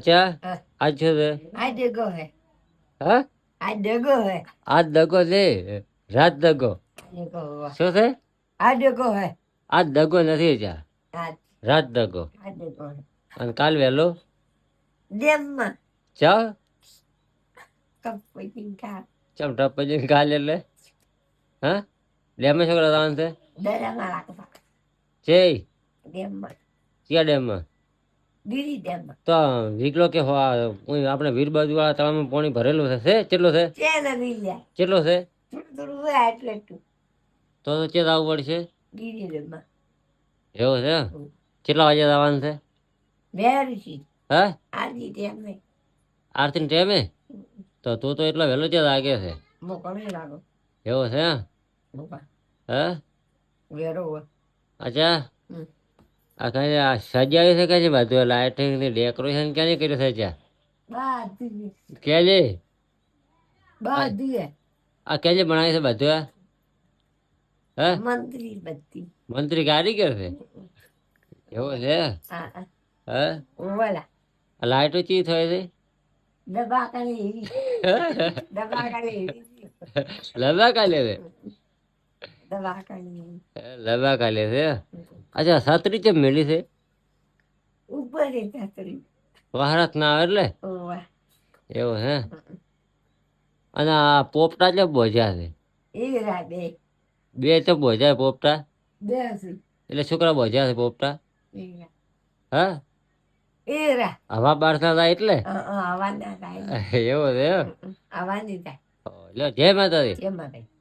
अच्छा हाँ। आज जो है आज देखो है हाँ आज देखो है आज दगो दे रात दगो देखो हुआ શું છે आज देखो है આજ દગો નથી જા आज રાત દગો आज देखो है અને કાલ વહેલો डेम में ચા कब पीटिंग का ચમ ટપ કાલ એટલે હા ડેમે છોકરા જવાનું છે डरा मारा का છે डेम में ક્યાં ડેમમાં बीरी डेम में તો વીકલો કે આપણે વીર બાજુ વાળા તળાવમાં પાણી ભરેલું છે કેટલો છે चैन मिलिया કેટલો છે थोड़ा थोड़ा हुआ એટલે તો ચેત આવવું પડશે बीरी डेम में એવું છે કેટલા વાગે જવાનું છે वेरी सी હા आज ही डेम में આરતી ટાઈમે તો તું તો એટલો વહેલો ત્યાં લાગે છે मोका नहीं लागो એવું છે मोका હા वेरो हुआ અચ્છા આ કઈ આ સજાવી છે કે બધું લાઇટિંગ ને ડેકોરેશન ક્યાં કર્યું છે ત્યાં बात કેજે बात है આ કેજે બનાવી છે બધું હે मंत्री बत्ती મંત્રી કારીગર છે એવું છે हाँ હે वाला આ લાઇટો ચી થાય છે दबा कर दबा कर લબા કાલે છે दबा कर લબા કાલે છે અચ્છા છત્રી ચેમ મેલી છે ऊपर है छतरी વહારત ના આવે એટલે ओवा એવું હે અને આ પોપટા ચેમ બોજ્યા છે ये रहा बे બે તો બોજાય પોપટા दस એટલે છોકરા બોજ્યા છે પોપટા ये હા रहा હવા બારતા હતા એટલે आवाज ना થાય એવું છે આવાજ નહીં થાય લ્યો જય માતાજી કેમ થાય